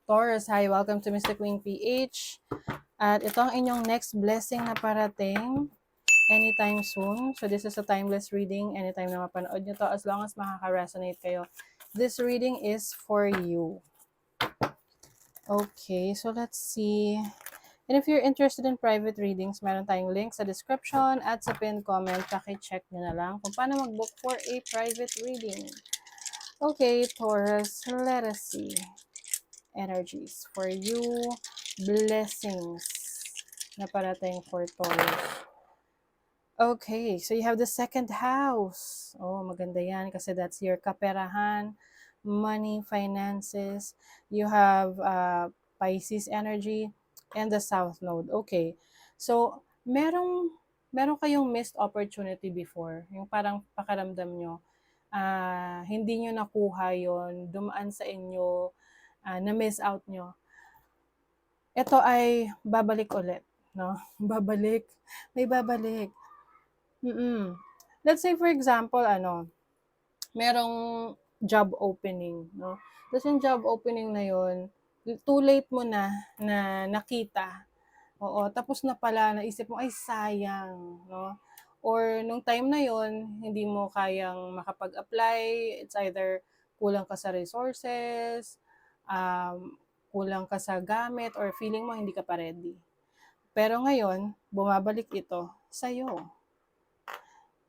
Taurus, hi, welcome to Mr. Queen PH. At ito ang inyong next blessing na parating anytime soon. So this is a timeless reading. Anytime na mapanood nyo to, as long as makaka-resonate kayo. This reading is for you. Okay, so let's see. And if you're interested in private readings, meron tayong link sa description at sa pinned comment. Paki-check nyo na lang kung paano mag-book for a private reading. Okay, Taurus, let us see. Energies for you, blessings na parating for Taurus. Okay, so you have the second house. Oh, maganda yan kasi that's your kaperahan, money, finances. You have Pisces energy and the south node. Okay, so merong kayong missed opportunity before. Yung parang pakaramdam nyo, hindi nyo nakuha yon, dumaan sa inyo, na-miss out nyo. Ito ay babalik ulit, no? Babalik. May babalik. Let's say for example, merong job opening, no? Tapos yung job opening na yon, too late mo na nakita. Oo, tapos na pala, naisip mo, ay sayang, no? Or nung time na yon, hindi mo kayang makapag-apply, it's either kulang ka sa resources, kulang ka sa gamit, or feeling mo hindi ka pa ready. Pero ngayon, bumabalik ito sa'yo.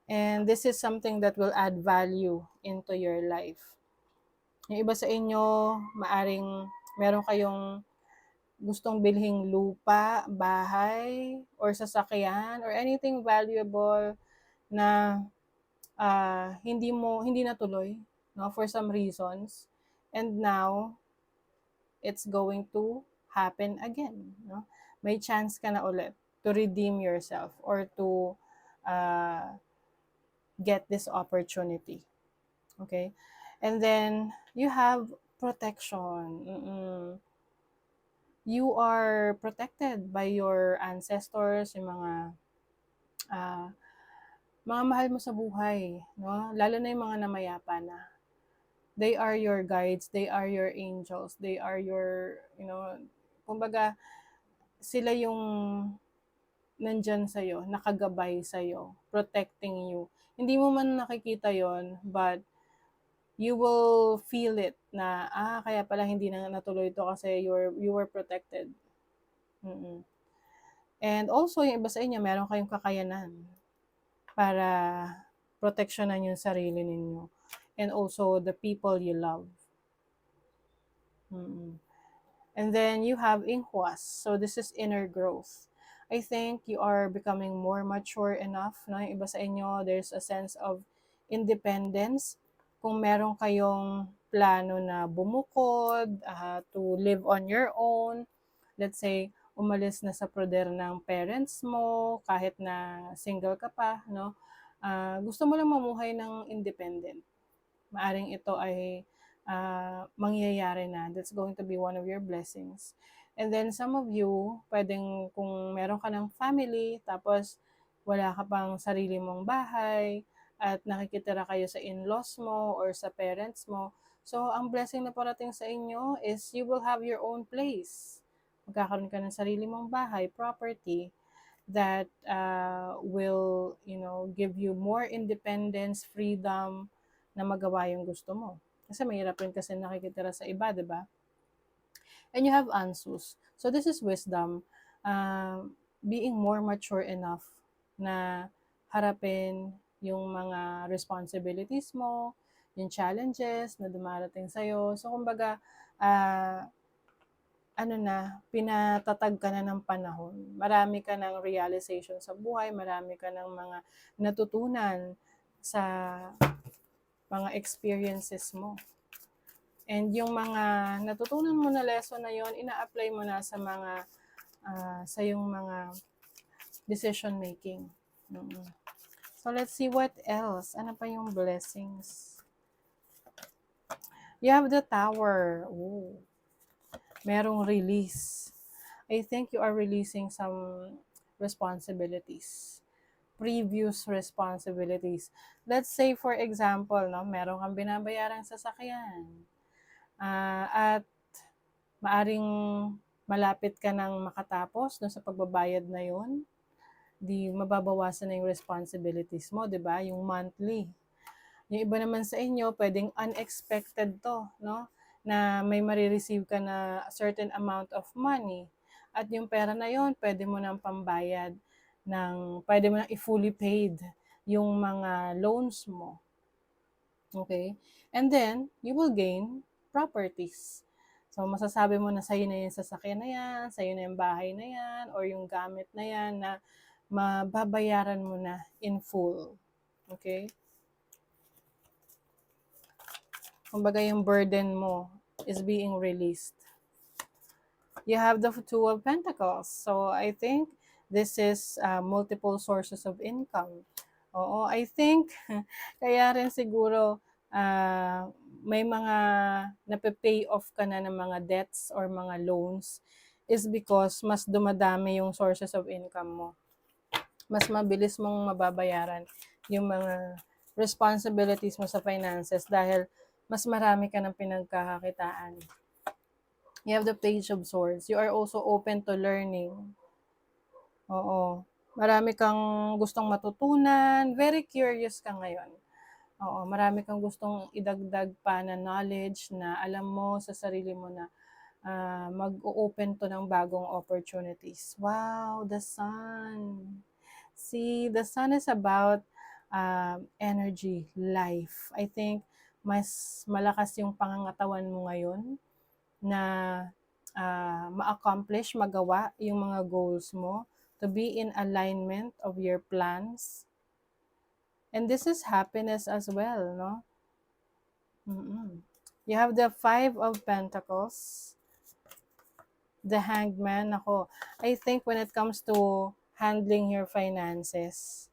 And this is something that will add value into your life. Yung iba sa inyo, maaring meron kayong gustong bilhing lupa, bahay, or sasakyan, or anything valuable na hindi natuloy, no, for some reasons. And now, it's going to happen again, no? May chance ka na ulit to redeem yourself or to get this opportunity. Okay? And then, you have protection. You are protected by your ancestors, yung mga mahal mo sa buhay, no? Lalo na yung mga namayapa na. They are your guides, they are your angels, they are your, kumbaga, sila yung nandyan sa'yo, nakagabay sa'yo, protecting you. Hindi mo man nakikita yon, but you will feel it na, kaya pala hindi na natuloy ito kasi you were protected. And also, yung iba sa inyo, meron kayong kakayanan para proteksyonan yung sarili ninyo. And also, the people you love. And then, you have Inquas. So, this is inner growth. I think you are becoming more mature enough. No? Yung iba sa inyo, there's a sense of independence. Kung meron kayong plano na bumukod, to live on your own, let's say, umalis na sa poder ng parents mo, kahit na single ka pa, no? Gusto mo lang mamuhay ng independent. Maaring ito ay mangyayari na. That's going to be one of your blessings. And then some of you, pwedeng kung meron ka ng family, tapos wala ka pang sarili mong bahay, at nakikitira kayo sa in-laws mo or sa parents mo. So, ang blessing na parating sa inyo is you will have your own place. Magkakaroon ka ng sarili mong bahay, property, that will, give you more independence, freedom, na magawa yung gusto mo. Kasi mahirap rin kasi nakikitira sa iba, di ba? And you have Ansus. So this is wisdom. Being more mature enough na harapin yung mga responsibilities mo, yung challenges na dumarating sa'yo. So kumbaga, pinatatag ka na ng panahon. Marami ka ng realization sa buhay, marami ka ng mga natutunan sa mga experiences mo. And yung mga natutunan mo na lesson na yon, ina-apply mo na sa yung mga decision making. So let's see what else. Ano pa yung blessings? You have the Tower. Ooh. Merong release. I think you are releasing some responsibilities. Previous responsibilities. Let's say, for example, no, meron kang binabayarang sasakyan. At maaring malapit ka nang makatapos no, sa pagbabayad na yon, di mababawasan na yung responsibilities mo, di ba? Yung monthly. Yung iba naman sa inyo, pwedeng unexpected to, no? Na may marireceive ka na certain amount of money. At yung pera na yon, pwede mo nang pambayad pwede mo nang i-fully paid yung mga loans mo. Okay? And then, you will gain properties. So, masasabi mo na sa'yo na yung sasakyan na yan, sa'yo na yung bahay na yan, or yung gamit na yan na mababayaran mo na in full. Okay? Kumbaga yung burden mo is being released. You have the Two of Pentacles. So, I think this is multiple sources of income. Oo, I think, kaya rin siguro may mga nape-pay off ka na ng mga debts or mga loans is because mas dumadami yung sources of income mo. Mas mabilis mong mababayaran yung mga responsibilities mo sa finances dahil mas marami ka ng pinagkakakitaan. You have the Page of Swords. You are also open to learning. Oo. Marami kang gustong matutunan. Very curious ka ngayon. Oo, marami kang gustong idagdag pa na knowledge na alam mo sa sarili mo na mag-o-open to ng bagong opportunities. Wow, the Sun. See, the Sun is about energy, life. I think mas malakas yung pangangatawan mo ngayon na ma-accomplish, magawa yung mga goals mo, to be in alignment of your plans. And this is happiness as well, no? You have the Five of Pentacles, the Hanged Man. Ako, I think when it comes to handling your finances,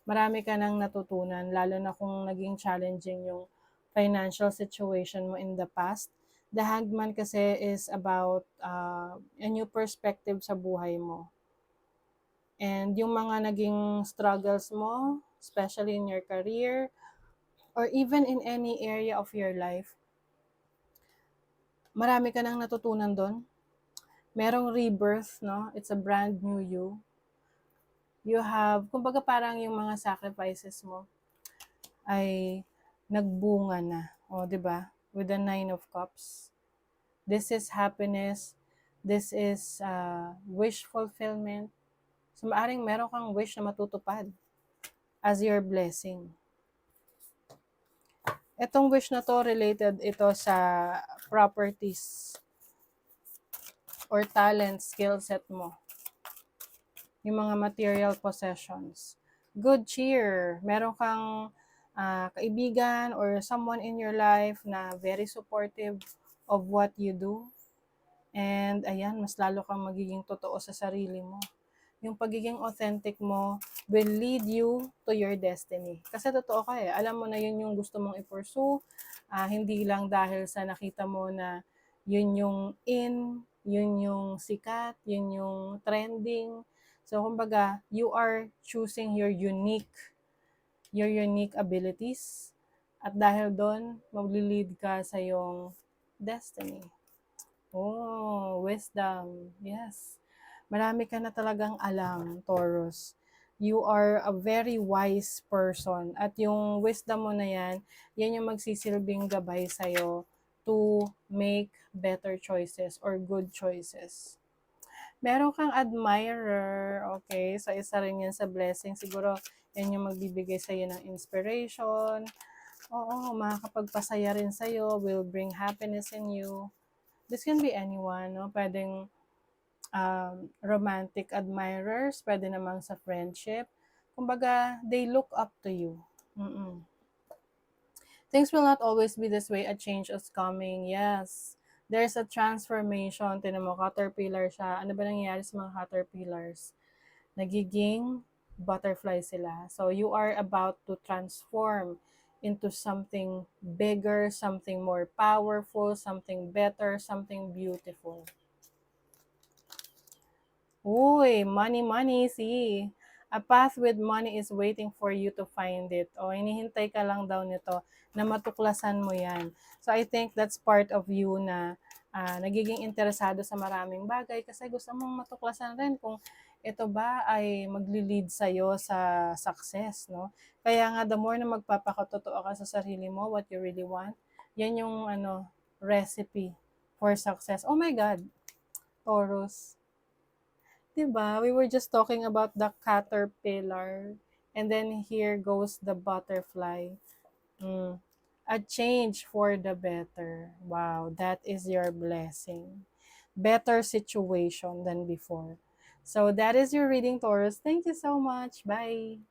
marami ka nang natutunan, lalo na kung naging challenging yung financial situation mo in the past. The Hanged Man kasi is about a new perspective sa buhay mo. And yung mga naging struggles mo, especially in your career, or even in any area of your life, marami ka nang natutunan doon. Merong rebirth, no? It's a brand new you. You have, kumbaga parang yung mga sacrifices mo ay nagbunga na. O, di ba? With the Nine of Cups. This is happiness. This is wish fulfillment. So, maaring meron kang wish na matutupad as your blessing. Itong wish na to, related ito sa properties or talent, skill set mo. Yung mga material possessions. Good cheer. Meron kang kaibigan or someone in your life na very supportive of what you do. And ayan, mas lalo kang magiging totoo sa sarili mo. Yung pagiging authentic mo will lead you to your destiny. Kasi totoo ka eh. Alam mo na yun yung gusto mong i-pursue. Hindi lang dahil sa nakita mo na yun yung in, yun yung sikat, yun yung trending. So, kumbaga, you are choosing your unique abilities. At dahil doon, mag-lead ka sa yung destiny. Oh, wisdom. Yes. Marami ka na talagang alam, Taurus. You are a very wise person. At yung wisdom mo na yan yung magsisilbing gabay sa'yo to make better choices or good choices. Meron kang admirer, okay? So, isa rin yan sa blessing. Siguro, yan yung magbibigay sa'yo ng inspiration. Oo, makakapagpasaya rin sa'yo, will bring happiness in you. This can be anyone, no? Pwedeng romantic admirers, pwede namang sa friendship. Kumbaga, they look up to you. Things will not always be this way. A change is coming. Yes. There's a transformation. Tinan mo, caterpillar siya. Ano ba nangyayari sa mga caterpillars? Nagiging butterfly sila. So, you are about to transform into something bigger, something more powerful, something better, something beautiful. Uy, money, money, see. A path with money is waiting for you to find it. O, hinihintay ka lang daw nito na matuklasan mo yan. So, I think that's part of you na nagiging interesado sa maraming bagay kasi gusto mong matuklasan rin kung ito ba ay magli-lead sa'yo sa success, no? Kaya nga the more na magpapakatotoo ka sa sarili mo, what you really want, yan yung recipe for success. Oh my God, Taurus. 'Di ba? We were just talking about the caterpillar and then here goes the butterfly. Mm. A change for the better. Wow, that is your blessing. Better situation than before. So that is your reading, Taurus. Thank you so much. Bye.